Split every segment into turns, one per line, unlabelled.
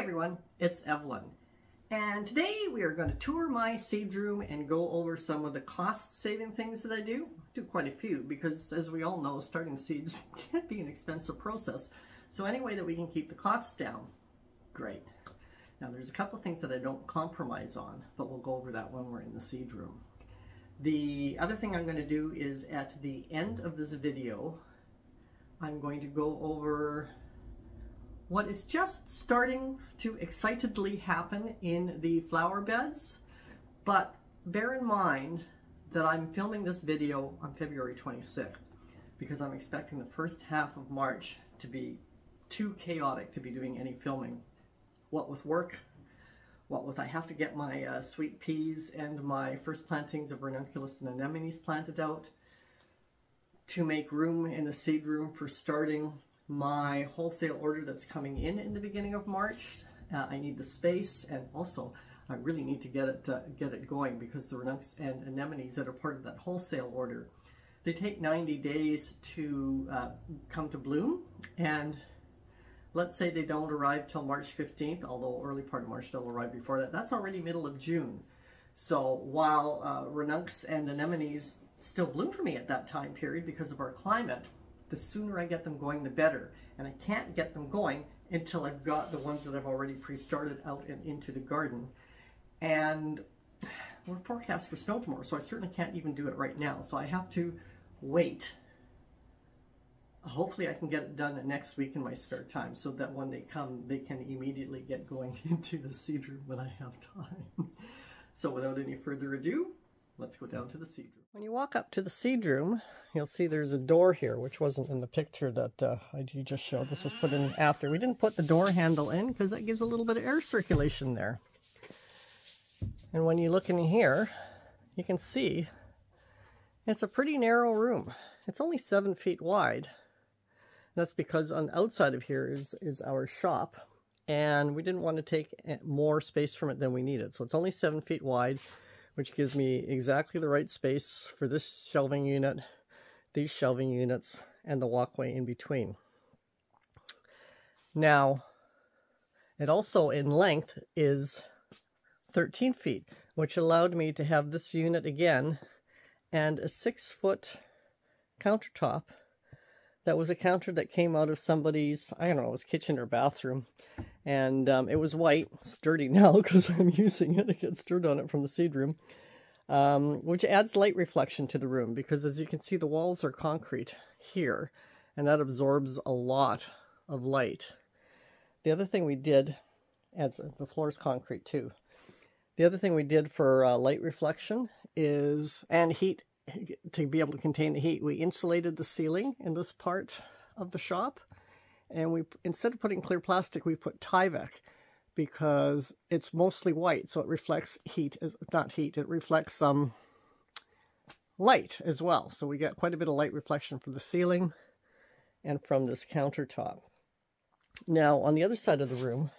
everyone, it's Evelyn, and today we are going to tour my seed room and go over some of the cost-saving things that I do. Quite a few, because as we all know, starting seeds can be an expensive process. So any way that we can keep the costs down, great. Now there's a couple of things that I don't compromise on, but we'll go over that when we're in the seed room. The other thing I'm going to do is at the end of this video, I'm going to go over what is just starting to excitedly happen in the flower beds. But bear in mind that I'm filming this video on February 26th because I'm expecting the first half of March to be too chaotic to be doing any filming. What with work, what with I have to get my sweet peas and my first plantings of ranunculus and anemones planted out to make room in the seed room for starting my wholesale order that's coming in the beginning of March. I need the space, and also I really need to get it going because the ranunculus and anemones that are part of that wholesale order, they take 90 days to come to bloom, and let's say they don't arrive till March 15th, although early part of March they'll arrive before that. That's already middle of June. So while ranunculus and anemones still bloom for me at that time period because of our climate, the sooner I get them going, the better. And I can't get them going until I've got the ones that I've already pre-started out and into the garden. And we're forecast for snow tomorrow, so I certainly can't even do it right now. So I have to wait. Hopefully I can get it done next week in my spare time so that when they come, they can immediately get going into the seed room when I have time. So without any further ado, let's go down to the seed room. When you walk up to the seed room, you'll see there's a door here, which wasn't in the picture that you just showed. This was put in after. We didn't put the door handle in because that gives a little bit of air circulation there. And when you look in here, you can see it's a pretty narrow room. It's only 7 feet wide. That's because on the outside of here is our shop, and we didn't want to take more space from it than we needed. So it's only 7 feet wide, which gives me exactly the right space for this shelving unit, these shelving units, and the walkway in between. Now, it also in length is 13 feet, which allowed me to have this unit again and a 6-foot countertop. That was a counter that came out of somebody's, I don't know, it was kitchen or bathroom. And it was white. It's dirty now because I'm using it. It gets dirt on it from the seed room. Which adds light reflection to the room because as you can see, the walls are concrete here. And that absorbs a lot of light. The other thing we did, the floor is concrete too. The other thing we did for light reflection is, and heat, to be able to contain the heat, we insulated the ceiling in this part of the shop, and we, instead of putting clear plastic, we put Tyvek because it's mostly white, so it reflects heat, not heat, it reflects some light as well. So we get quite a bit of light reflection from the ceiling and from this countertop. Now on the other side of the room,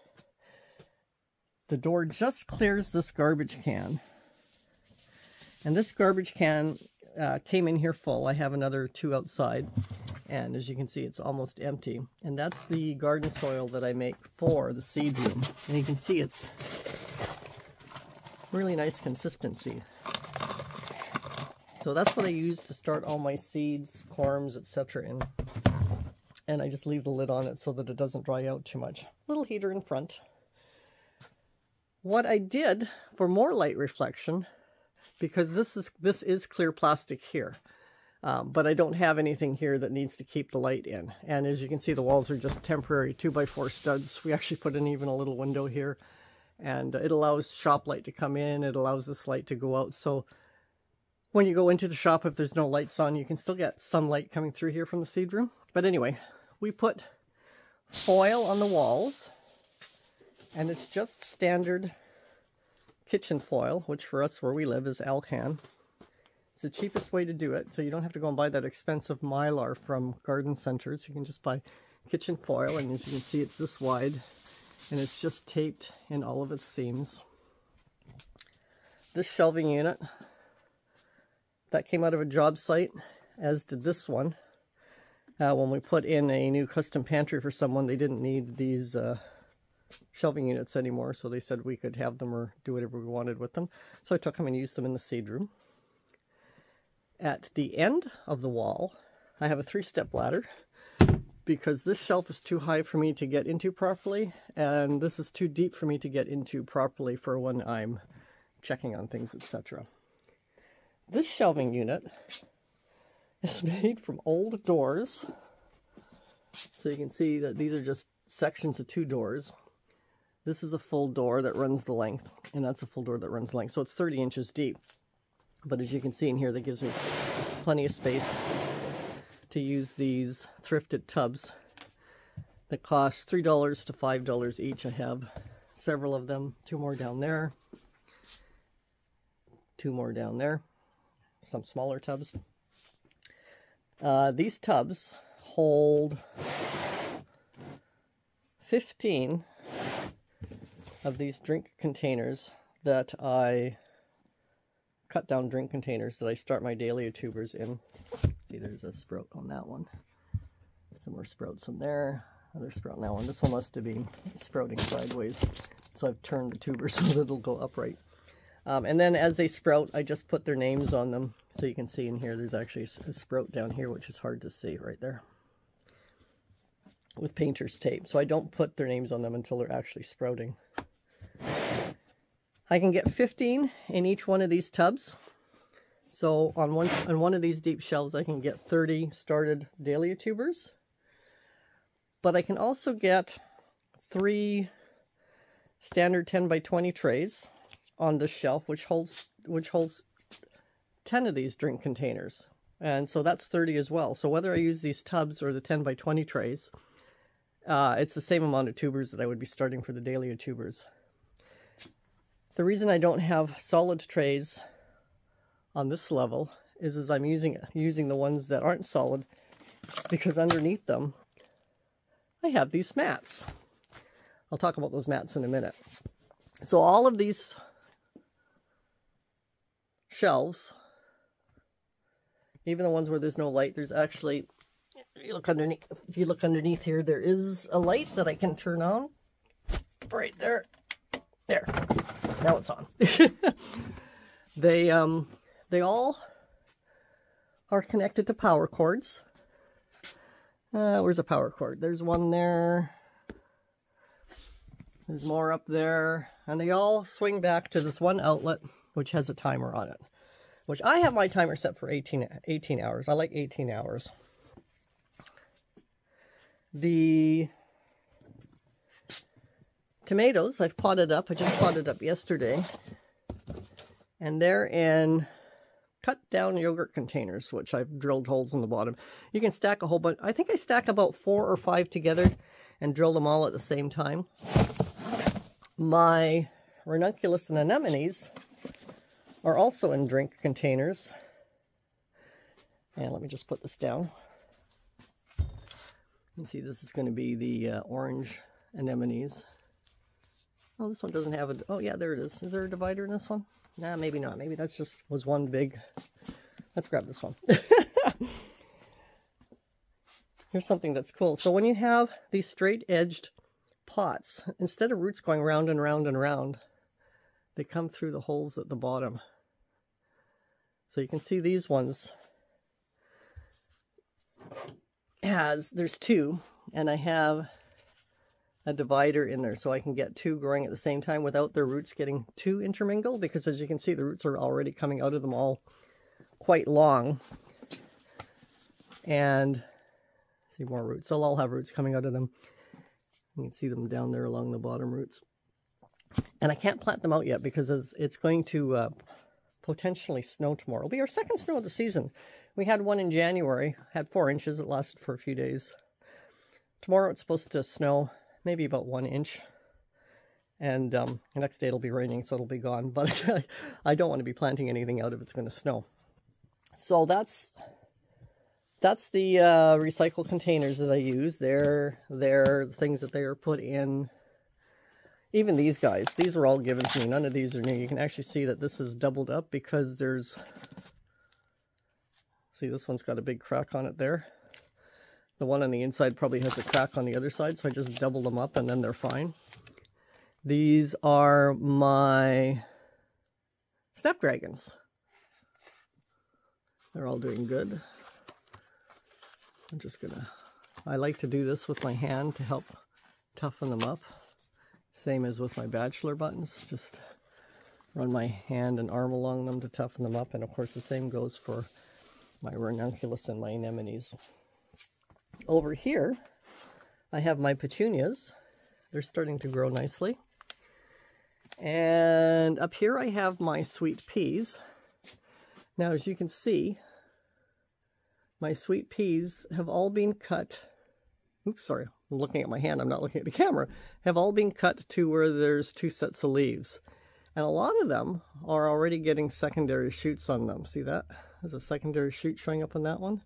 the door just clears this garbage can. And this garbage can came in here full. I have another 2 outside, and as you can see, it's almost empty. And that's the garden soil that I make for the seed room. And you can see it's really nice consistency. So that's what I use to start all my seeds, corms, etc. in. And I just leave the lid on it so that it doesn't dry out too much. Little heater in front. What I did for more light reflection, because this is clear plastic here, but I don't have anything here that needs to keep the light in. And as you can see, the walls are just temporary 2x4 studs. We actually put in even a little window here, and it allows shop light to come in. It allows this light to go out. So when you go into the shop, if there's no lights on, you can still get sunlight coming through here from the seed room. But anyway, we put foil on the walls, and it's just standard kitchen foil, which for us where we live is Alcan. It's the cheapest way to do it, so you don't have to go and buy that expensive mylar from garden centers. You can just buy kitchen foil, and as you can see, it's this wide, and it's just taped in all of its seams. This shelving unit, that came out of a job site, as did this one. When we put in a new custom pantry for someone, they didn't need these shelving units anymore, so they said we could have them or do whatever we wanted with them. So I took them and used them in the seed room. At the end of the wall, I have a 3-step ladder because this shelf is too high for me to get into properly, and this is too deep for me to get into properly for when I'm checking on things, etc. This shelving unit is made from old doors. So you can see that these are just sections of 2 doors. This is a full door that runs the length, and that's a full door that runs the length. So it's 30 inches deep. But as you can see in here, that gives me plenty of space to use these thrifted tubs that cost $3 to $5 each. I have several of them, 2 more down there, 2 more down there, some smaller tubs. These tubs hold 15 of these drink containers that I cut down drink containers that I start my dahlia tubers in. See, there's a sprout on that one. Some more sprouts in there. Another sprout on that one. This one must have been sprouting sideways, so I've turned the tuber so that it'll go upright. And then as they sprout, I just put their names on them. So you can see in here, there's actually a sprout down here, which is hard to see right there, with painter's tape. So I don't put their names on them until they're actually sprouting. I can get 15 in each one of these tubs. So on one of these deep shelves, I can get 30 started dahlia tubers. But I can also get 3 standard 10 by 20 trays on this shelf, which holds 10 of these drink containers. And so that's 30 as well. So whether I use these tubs or the 10 by 20 trays, it's the same amount of tubers that I would be starting for the dahlia tubers. The reason I don't have solid trays on this level is I'm using the ones that aren't solid, because underneath them I have these mats. I'll talk about those mats in a minute. So all of these shelves, even the ones where there's no light, there's actually, if you look underneath here, there is a light that I can turn on right there. There, now it's on. They all are connected to power cords. Where's a power cord? There's one there. There's more up there. And they all swing back to this one outlet, which has a timer on it. Which I have my timer set for 18 hours. I like 18 hours. The tomatoes I've potted up. I just potted up yesterday. And they're in cut down yogurt containers, which I've drilled holes in the bottom. You can stack a whole bunch. I think I stack about 4 or 5 together and drill them all at the same time. My ranunculus and anemones are also in drink containers. And let me just put this down. You can see this is going to be the orange anemones. Oh, this one doesn't have a... Oh, yeah, there it is. Is there a divider in this one? Nah, maybe not. Maybe that's just was one big... Let's grab this one. Here's something that's cool. So when you have these straight-edged pots, instead of roots going round and round and round, they come through the holes at the bottom. So you can see these ones there's 2, and I have a divider in there so I can get 2 growing at the same time without their roots getting too intermingled, because as you can see, the roots are already coming out of them all quite long. And see more roots. They'll all have roots coming out of them. You can see them down there along the bottom roots. And I can't plant them out yet because it's going to potentially snow tomorrow. It'll be our second snow of the season. We had one in January, had 4 inches. It lasted for a few days. Tomorrow it's supposed to snow maybe about 1 inch. And the next day it'll be raining, so it'll be gone. But I don't want to be planting anything out if it's going to snow. So that's the recycle containers that I use. They're the things that they are put in. Even these guys, these were all given to me. None of these are new. You can actually see that this is doubled up because there's... See, this one's got a big crack on it there. The one on the inside probably has a crack on the other side, so I just double them up and then they're fine. These are my snapdragons. They're all doing good. I'm just gonna, I like to do this with my hand to help toughen them up. Same as with my bachelor buttons, just run my hand and arm along them to toughen them up. And of course the same goes for my ranunculus and my anemones. Over here, I have my petunias. They're starting to grow nicely. And up here I have my sweet peas. Now, as you can see, my sweet peas have all been cut. Oops, sorry, I'm looking at my hand, I'm not looking at the camera. Have all been cut to where there's 2 sets of leaves. And a lot of them are already getting secondary shoots on them. See that? There's a secondary shoot showing up on that one.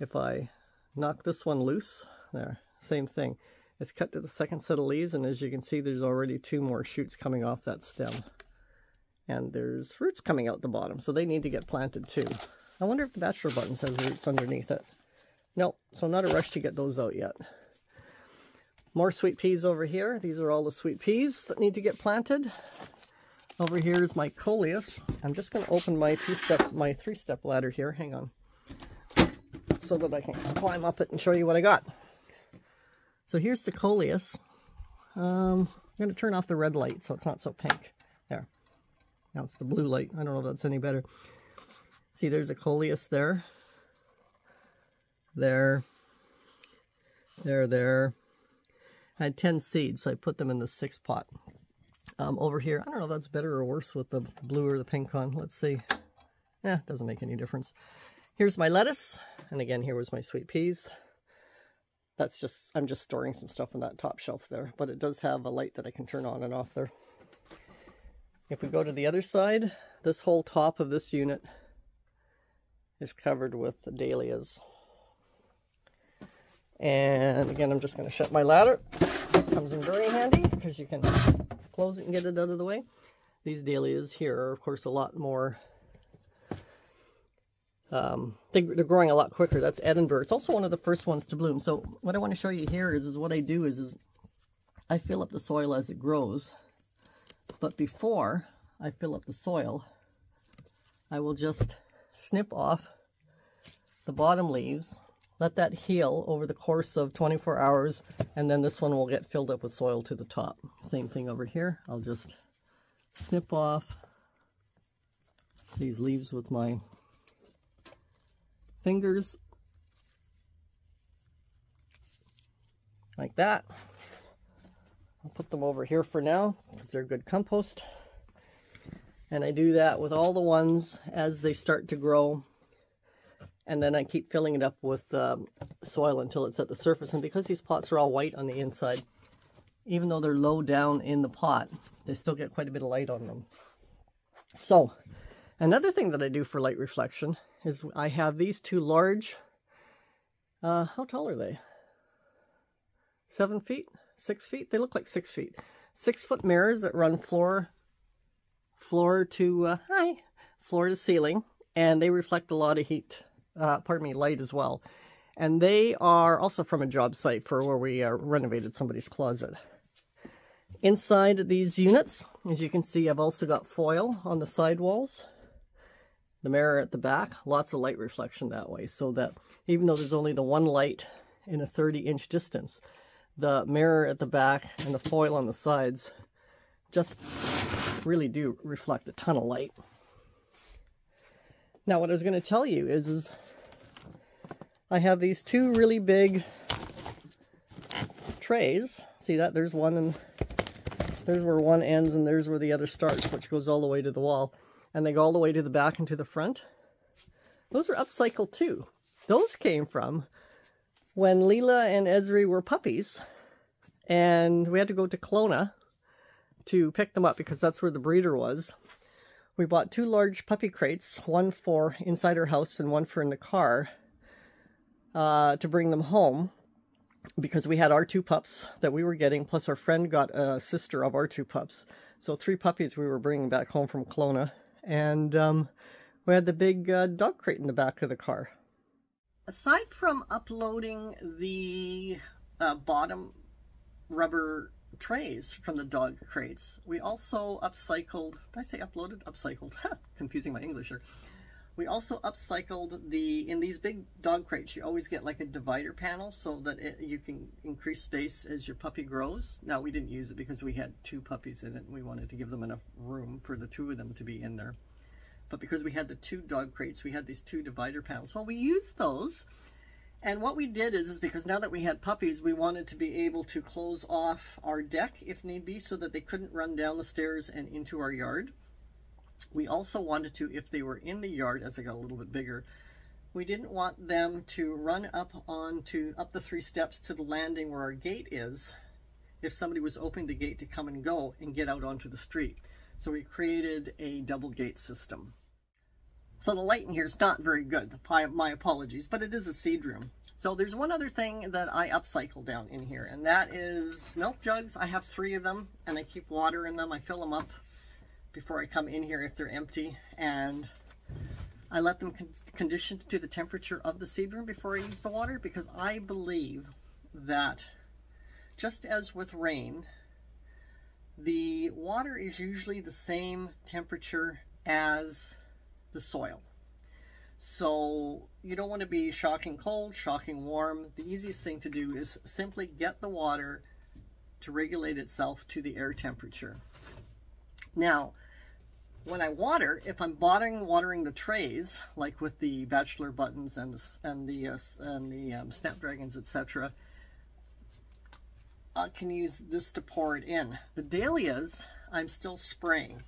If I knock this one loose, there, same thing. It's cut to the second set of leaves, and as you can see, there's already 2 more shoots coming off that stem. And there's roots coming out the bottom, so they need to get planted too. I wonder if the bachelor buttons has roots underneath it. No, so not a rush to get those out yet. More sweet peas over here. These are all the sweet peas that need to get planted. Over here is my coleus. I'm just going to open my 3-step ladder here. Hang on. So that I can climb up it and show you what I got. So here's the coleus. I'm going to turn off the red light so it's not so pink. There. Now it's the blue light. I don't know if that's any better. See, there's a coleus there. There. There. I had 10 seeds, so I put them in the 6 pot. Over here, I don't know if that's better or worse with the blue or the pink on. Let's see. Doesn't make any difference. Here's my lettuce. And again, here was my sweet peas. That's just, I'm just storing some stuff on that top shelf there. But it does have a light that I can turn on and off there. If we go to the other side, this whole top of this unit is covered with dahlias. And again, I'm just going to shut my ladder. Comes in very handy because you can close it and get it out of the way. These dahlias here are, of course, a lot more, they're growing a lot quicker. That's Edinburgh. It's also one of the first ones to bloom. So what I want to show you here is what I do is I fill up the soil as it grows. But before I fill up the soil, I will just snip off the bottom leaves, let that heal over the course of 24 hours, and then this one will get filled up with soil to the top. Same thing over here. I'll just snip off these leaves with my fingers, like that. I'll put them over here for now because they're good compost. And I do that with all the ones as they start to grow. And then I keep filling it up with soil until it's at the surface. And because these pots are all white on the inside, even though they're low down in the pot, they still get quite a bit of light on them. So another thing that I do for light reflection is I have these 2 large, how tall are they? 7 feet? 6 feet? They look like 6 feet. 6-foot mirrors that run floor to ceiling, and they reflect a lot of heat, light as well. And they are also from a job site for where we renovated somebody's closet. Inside these units, as you can see, I've also got foil on the side walls. The mirror at the back, lots of light reflection that way, so that even though there's only the one light in a 30-inch distance, the mirror at the back and the foil on the sides just really do reflect a ton of light. Now what I was going to tell you is I have these 2 really big trays. See that? There's one, and there's where one ends and there's where the other starts, which goes all the way to the wall. And they go all the way to the back and to the front. Those are upcycled too. Those came from when Leela and Esri were puppies, and we had to go to Kelowna to pick them up because that's where the breeder was. We bought 2 large puppy crates, one for inside our house and one for in the car, to bring them home because we had our 2 pups that we were getting, plus our friend got a sister of our 2 pups. So 3 puppies we were bringing back home from Kelowna. And we had the big dog crate in the back of the car. Aside from uploading the bottom rubber trays from the dog crates. We also upcycled, did I say uploaded? Upcycled, confusing my English here. We also upcycled in these big dog crates, you always get like a divider panel so that you can increase space as your puppy grows. Now, we didn't use it because we had 2 puppies in it and we wanted to give them enough room for the 2 of them to be in there. But because we had the 2 dog crates, we had these 2 divider panels. Well, we used those. And what we did is because now that we had puppies, we wanted to be able to close off our deck if need be so that they couldn't run down the stairs and into our yard. We also wanted to, if they were in the yard, as they got a little bit bigger, we didn't want them to run up the 3 steps to the landing where our gate is if somebody was opening the gate to come and go and get out onto the street. So we created a double gate system. So the light in here is not very good, my apologies, but it is a seed room. So there's one other thing that I upcycle down in here, and that is milk jugs. I have 3 of them, and I keep water in them. I fill them up before I come in here if they're empty, and I let them condition to the temperature of the seed room before I use the water, because I believe that just as with rain, the water is usually the same temperature as the soil. So you don't want to be shocking cold, shocking warm. The easiest thing to do is simply get the water to regulate itself to the air temperature. Now, when I water, if I'm watering the trays, like with the bachelor buttons and the snapdragons, etc., I can use this to pour it in. The dahlias, I'm still spraying.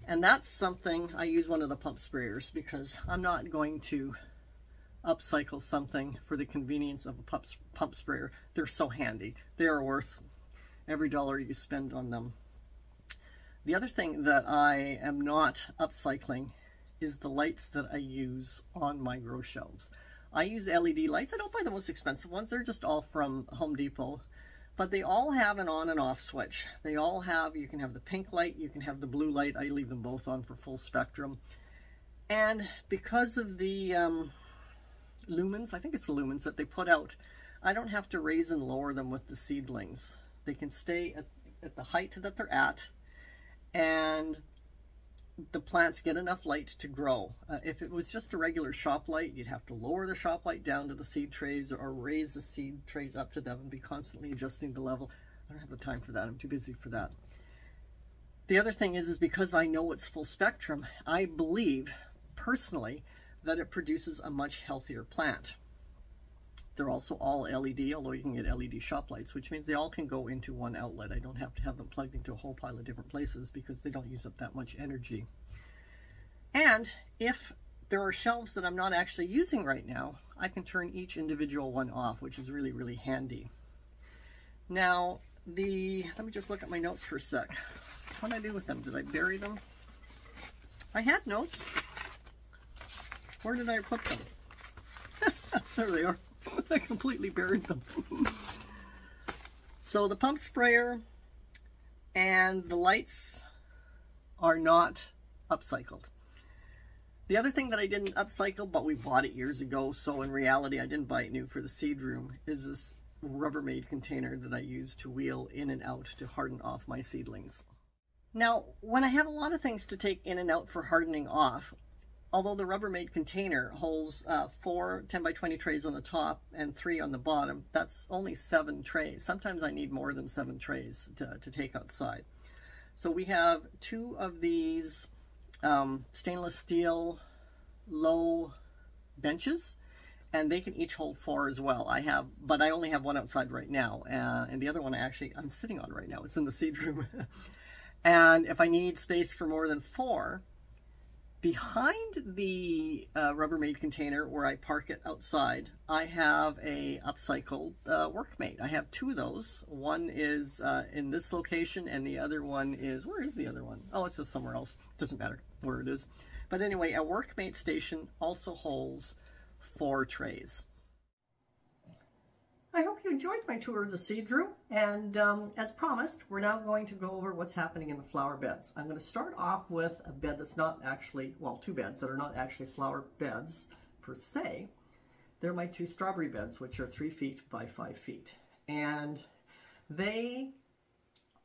And that's something, I use one of the pump sprayers because I'm not going to upcycle something for the convenience of a pump sprayer. They're so handy. They are worth every dollar you spend on them. The other thing that I am not upcycling is the lights that I use on my grow shelves. I use LED lights. I don't buy the most expensive ones. They're just all from Home Depot. But they all have an on and off switch. They all have, you can have the pink light, you can have the blue light. I leave them both on for full spectrum. And because of the lumens, I think it's the lumens that they put out, I don't have to raise and lower them with the seedlings. They can stay at the height that they're at, and the plants get enough light to grow. If it was just a regular shop light, you'd have to lower the shop light down to the seed trays or raise the seed trays up to them and be constantly adjusting the level. I don't have the time for that. I'm too busy for that. The other thing is because I know it's full spectrum, I believe personally that it produces a much healthier plant. They're also all LED, although you can get LED shop lights, which means they all can go into one outlet. I don't have to have them plugged into a whole pile of different places because they don't use up that much energy. And if there are shelves that I'm not actually using right now, I can turn each individual one off, which is really, really handy. Now, let me just look at my notes for a sec. What did I do with them? Did I bury them? I had notes. Where did I put them? There they are. I completely buried them. So the pump sprayer and the lights are not upcycled. The other thing that I didn't upcycle, but we bought it years ago, so in reality I didn't buy it new for the seed room, is this Rubbermaid container that I use to wheel in and out to harden off my seedlings. Now, when I have a lot of things to take in and out for hardening off, although the Rubbermaid container holds 4 10 by 20 trays on the top and 3 on the bottom, that's only 7 trays. Sometimes I need more than 7 trays to take outside. So we have 2 of these stainless steel low benches, and they can each hold 4 as well. But I only have one outside right now, and the other one I'm sitting on right now. It's in the seed room. And if I need space for more than 4, behind the Rubbermaid container where I park it outside, I have a upcycled Workmate. I have 2 of those. One is in this location, and the other one is, where is the other one? Oh, it's just somewhere else. Doesn't matter where it is. But anyway, a Workmate station also holds 4 trays. I hope you enjoyed my tour of the seed room, and as promised, we're now going to go over what's happening in the flower beds. I'm going to start off with a bed that's not actually, well, 2 beds that are not actually flower beds per se. They're my 2 strawberry beds, which are 3 feet by 5 feet, and they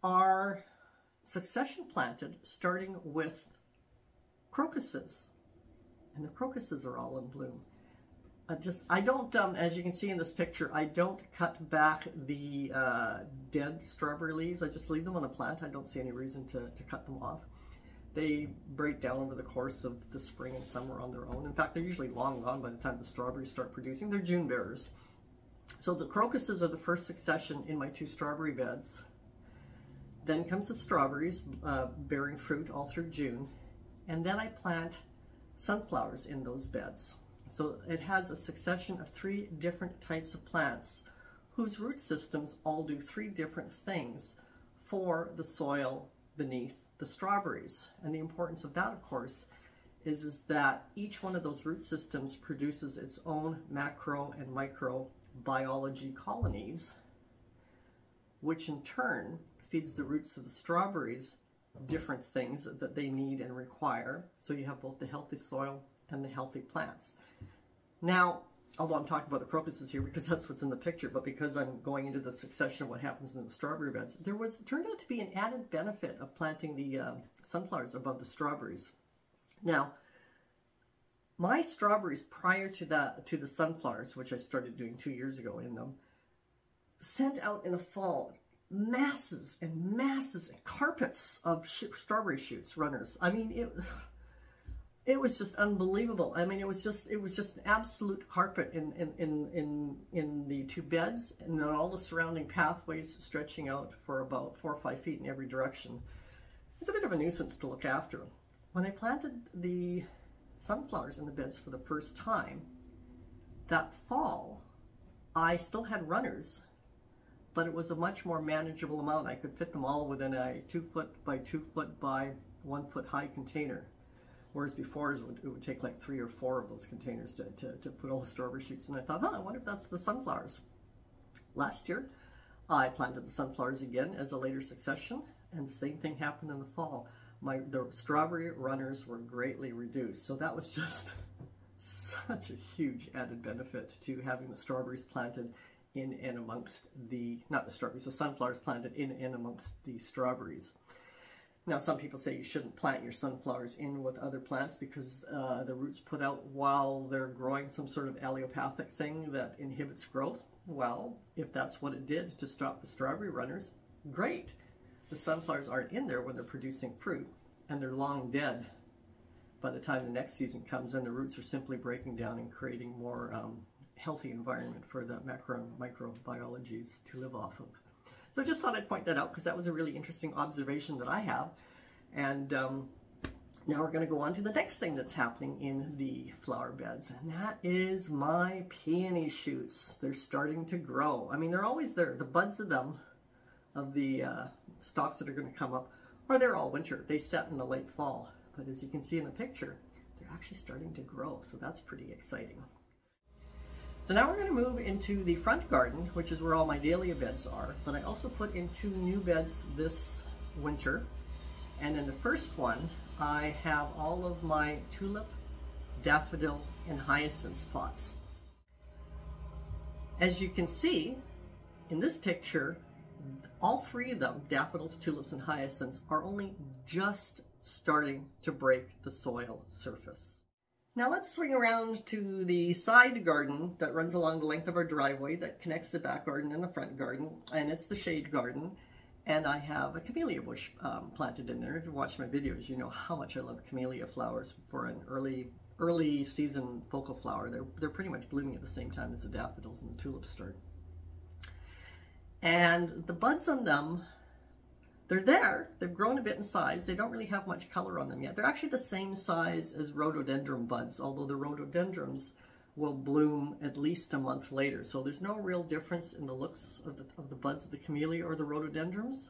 are succession planted starting with crocuses, and the crocuses are all in bloom. I don't, as you can see in this picture, I don't cut back the dead strawberry leaves. I just leave them on a plant. I don't see any reason to cut them off. They break down over the course of the spring and summer on their own. In fact, they're usually long gone by the time the strawberries start producing. They're June bearers. So the crocuses are the first succession in my 2 strawberry beds. Then comes the strawberries bearing fruit all through June. And then I plant sunflowers in those beds. So it has a succession of 3 different types of plants whose root systems all do 3 different things for the soil beneath the strawberries. And the importance of that, of course, is that each one of those root systems produces its own macro and microbiology colonies, which in turn feeds the roots of the strawberries different things that they need and require. So you have both the healthy soil and the healthy plants. Now, although I'm talking about the crocuses here because that's what's in the picture, but because I'm going into the succession of what happens in the strawberry beds, turned out to be an added benefit of planting the sunflowers above the strawberries. Now, my strawberries prior to the sunflowers, which I started doing 2 years ago in them, sent out in the fall masses and masses and carpets of strawberry shoots, runners. I mean, it was just unbelievable. I mean, it was just an absolute carpet in the 2 beds, and then all the surrounding pathways stretching out for about 4 or 5 feet in every direction. It's a bit of a nuisance to look after. When I planted the sunflowers in the beds for the first time, that fall, I still had runners, but it was a much more manageable amount. I could fit them all within a 2 foot by 2 foot by 1 foot high container. Whereas before it would take like 3 or 4 of those containers to put all the strawberry shoots. And I thought, I wonder if that's the sunflowers. Last year, I planted the sunflowers again as a later succession, and the same thing happened in the fall. The strawberry runners were greatly reduced. So that was just such a huge added benefit to having the strawberries planted in and amongst the sunflowers planted in and amongst the strawberries. Now, some people say you shouldn't plant your sunflowers in with other plants because the roots put out while they're growing some sort of allelopathic thing that inhibits growth. Well, if that's what it did to stop the strawberry runners, great. The sunflowers aren't in there when they're producing fruit, and they're long dead by the time the next season comes, and the roots are simply breaking down and creating more healthy environment for the macro and microbiologies to live off of. So I just thought I'd point that out because that was a really interesting observation that I have. And now we're going to go on to the next thing that's happening in the flower beds, and that is my peony shoots. They're starting to grow. I mean, they're always there. The buds of them, of the stalks that are going to come up, are there all winter. They set in the late fall. But as you can see in the picture, they're actually starting to grow. So that's pretty exciting. So now we're going to move into the front garden, which is where all my dahlia beds are. But I also put in 2 new beds this winter. And in the first one, I have all of my tulip, daffodil, and hyacinth pots. As you can see in this picture, all 3 of them, daffodils, tulips, and hyacinths, are only just starting to break the soil surface. Now let's swing around to the side garden that runs along the length of our driveway that connects the back garden and the front garden, and it's the shade garden. And I have a camellia bush planted in there. If you watch my videos, you know how much I love camellia flowers for an early season focal flower. They're pretty much blooming at the same time as the daffodils and the tulips start. And the buds on them, they're there. They've grown a bit in size. They don't really have much color on them yet. They're actually the same size as rhododendron buds, although the rhododendrons will bloom at least a month later. So there's no real difference in the looks of the buds of the camellia or the rhododendrons.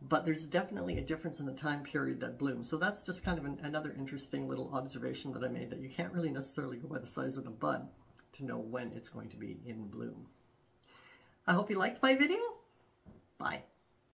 But there's definitely a difference in the time period that blooms. So that's just kind of another interesting little observation that I made, that you can't really necessarily go by the size of the bud to know when it's going to be in bloom. I hope you liked my video. Bye.